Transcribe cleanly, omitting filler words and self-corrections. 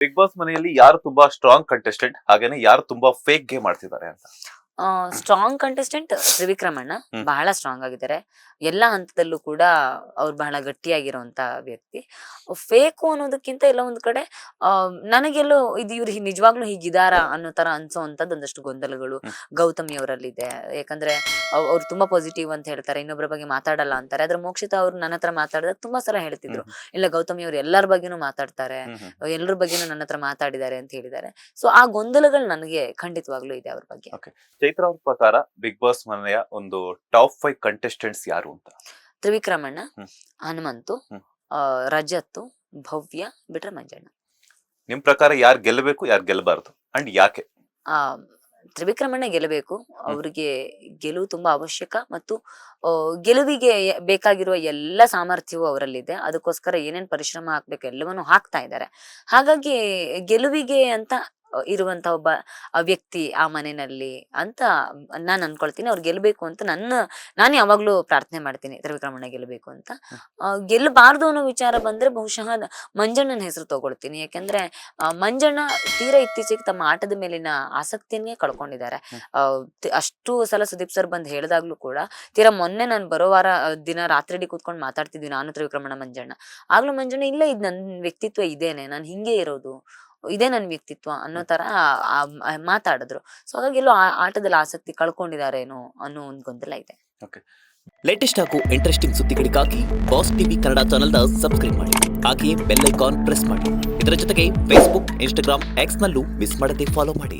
Big boss ಮನೆಯಲ್ಲಿ ಯಾರು ತುಂಬಾ ಸ್ಟ್ರಾಂಗ್ ಕಂಟೆಸ್ಟೆಂಟ್ ಹಾಗೇನೆ ಯಾರು ತುಂಬಾ ಫೇಕ್ ಗೇಮ್ ಆಡ್ತಿದ್ದಾರೆ ಅಂತ. ಸ್ಟ್ರಾಂಗ್ ಕಂಟೆಸ್ಟೆಂಟ್ ತ್ರಿವಿಕ್ರಮಣ್ಣ ಹ್ಮ್. ಬಹಳ ಸ್ಟ್ರಾಂಗ್ ಆಗಿದ್ದಾರೆ. ಎಲ್ಲಾ ಹಂತದಲ್ಲೂ ಕೂಡ ಅವ್ರು ಬಹಳ ಗಟ್ಟಿಯಾಗಿರುವಂತ ವ್ಯಕ್ತಿ. ಫೇಕು ಅನ್ನೋದಕ್ಕಿಂತ ಎಲ್ಲ ಒಂದ್ ಕಡೆ ನನಗೆಲ್ಲೋ ಇದು ಇವ್ರು ನಿಜವಾಗ್ಲೂ ಹೀಗಿದಾರ ಅನ್ನೋ ತರ ಅನ್ಸೋಂಥದ್ದು ಒಂದಷ್ಟು ಗೊಂದಲಗಳು ಹ್ಮ್. ಗೌತಮಿ ಅವರಲ್ಲಿದೆ. ಯಾಕಂದ್ರೆ ಅವ್ರು ತುಂಬಾ ಪಾಸಿಟಿವ್ ಅಂತ ಹೇಳ್ತಾರೆ, ಇನ್ನೊಬ್ಬರ ಬಗ್ಗೆ ಮಾತಾಡಲ್ಲ ಅಂತಾರೆ. ಆದ್ರೆ ಮೋಕ್ಷಿತಾ ಅವ್ರು ನನ್ನ ಹತ್ರ ಮಾತಾಡಿದಾಗ ತುಂಬಾ ಸಲ ಹೇಳ್ತಿದ್ರು, ಇಲ್ಲ ಗೌತಮಿ ಅವ್ರು ಎಲ್ಲರ ಬಗ್ಗೆನೂ ಮಾತಾಡ್ತಾರೆ, ಹ್ಮ್ ಹ್ಮ್. ಎಲ್ಲರ ಬಗ್ಗೆನೂ ನನ್ನ ಹತ್ರ ಮಾತಾಡಿದ್ದಾರೆ ಅಂತ ಹೇಳಿದ್ದಾರೆ. ಸೊ ಆ ಗೊಂದಲಗಳು ನನಗೆ ಖಂಡಿತವಾಗ್ಲೂ ಇದೆ ಅವ್ರ ಬಗ್ಗೆ. ಓಕೆ, ಚೈತ್ರ ಅವ್ರ ಪ್ರಕಾರ ಬಿಗ್ ಬಾಸ್ ಮನೆಯ ಒಂದು ಟಾಪ್ 5 ಕಂಟೆಸ್ಟೆಂಟ್ಸ್ ಯಾರು ಅಂತ? ತ್ರಿವಿಕ್ರಮಣ್ಣ, ಹ್ಮ್. ಹನುಮಂತು, ಹ್ಮ್. ರಜತ್ತು, ಭವ್ಯ, ಬಿಟ್ರೆ ಮಂಜಣ್ಣ. ನಿಮ್ ಪ್ರಕಾರ ಯಾರು ಗೆಲ್ಲಬೇಕು ಯಾರು ಗೆಲ್ಲಬಾರದು ಅಂಡ್ ಯಾಕೆ? ಆ ತ್ರಿವಿಕ್ರಮಣ್ಣ ಗೆಲ್ಲಬೇಕು. ಅವ್ರಿಗೆ ಗೆಲುವು ತುಂಬಾ ಅವಶ್ಯಕ ಮತ್ತು ಗೆಲುವಿಗೆ ಬೇಕಾಗಿರುವ ಎಲ್ಲ ಸಾಮರ್ಥ್ಯವೂ ಅವರಲ್ಲಿದೆ. ಅದಕ್ಕೋಸ್ಕರ ಏನೇನ್ ಪರಿಶ್ರಮ ಹಾಕ್ಬೇಕು ಎಲ್ಲವನ್ನೂ ಹಾಕ್ತಾ ಇದ್ದಾರೆ. ಹಾಗಾಗಿ ಗೆಲುವಿಗೆ ಅಂತ ಇರುವಂತ ಒಬ್ಬ ವ್ಯಕ್ತಿ ಆ ಮನೆಯಲ್ಲಿ ಅಂತ ನಾನ್ ಅನ್ಕೊಳ್ತೀನಿ. ಅವ್ರು ಗೆಲ್ಬೇಕು ಅಂತ ನಾನು ಯಾವಾಗ್ಲೂ ಪ್ರಾರ್ಥನೆ ಮಾಡ್ತೀನಿ, ತ್ರಿವಿಕ್ರಮಣ್ಣ ಗೆಲ್ಬೇಕು ಅಂತ. ಗೆಲ್ಲಬಾರ್ದು ಅನ್ನೋ ವಿಚಾರ ಬಂದ್ರೆ ಬಹುಶಃ ಮಂಜಣ್ಣನ ಹೆಸರು ತಗೊಳ್ತೀನಿ. ಯಾಕಂದ್ರೆ ಮಂಜಣ್ಣ ತೀರಾ ಇತ್ತೀಚೆಗೆ ತಮ್ಮ ಆಟದ ಮೇಲಿನ ಆಸಕ್ತಿಯನ್ನೇ ಕಳ್ಕೊಂಡಿದ್ದಾರೆ. ಅಷ್ಟು ಸಲ ಸುದೀಪ್ ಸರ್ ಬಂದ್ ಹೇಳಿದಾಗ್ಲೂ ಕೂಡ, ತೀರಾ ಮೊನ್ನೆ ನಾನು ಬರೋ ವಾರ ದಿನ ರಾತ್ರಿ ಕೂತ್ಕೊಂಡು ಮಾತಾಡ್ತಿದ್ವಿ ನಾನು, ತ್ರಿವಿಕ್ರಮಣ್ಣ, ಮಂಜಣ್ಣ. ಆಗ್ಲೂ ಮಂಜಣ್ಣ ಇಲ್ಲ, ಇದ್ ನನ್ ವ್ಯಕ್ತಿತ್ವ ಇದೇನೆ, ನಾನ್ ಹಿಂಗೆ ಇರೋದು, ಇದೇ ನನ್ ವ್ಯಕ್ತಿತ್ವ ಅನ್ನೋ ತರ ಮಾತಾಡಿದ್ರು. ಸೊ ಹಾಗಾಗಿ ಎಲ್ಲೋ ಆಟದಲ್ಲಿ ಆಸಕ್ತಿ ಕಳ್ಕೊಂಡಿದಾರೇನೋ ಅನ್ನೋ ಒಂದ್ ಗೊಂದಲ ಇದೆ. ಓಕೆ, ಲೇಟೆಸ್ಟ್ ಹಾಗೂ ಇಂಟ್ರೆಸ್ಟಿಂಗ್ ಸುದ್ದಿಗಳಿಗಾಗಿ ಬಾಸ್ ಟಿವಿ ಕನ್ನಡ ಚಾನೆಲ್ನ ಸಬ್ಸ್ಕ್ರೈಬ್ ಮಾಡಿ. ಹಾಗೆಯೇ ಬೆಲ್ ಐಕಾನ್ ಪ್ರೆಸ್ ಮಾಡಿ. ಇದರ ಜೊತೆಗೆ ಫೇಸ್ಬುಕ್, ಇನ್ಸ್ಟಾಗ್ರಾಮ್, ಎಕ್ಸ್ ನಲ್ಲೂ ಮಿಸ್ ಮಾಡದೆ ಫಾಲೋ ಮಾಡಿ.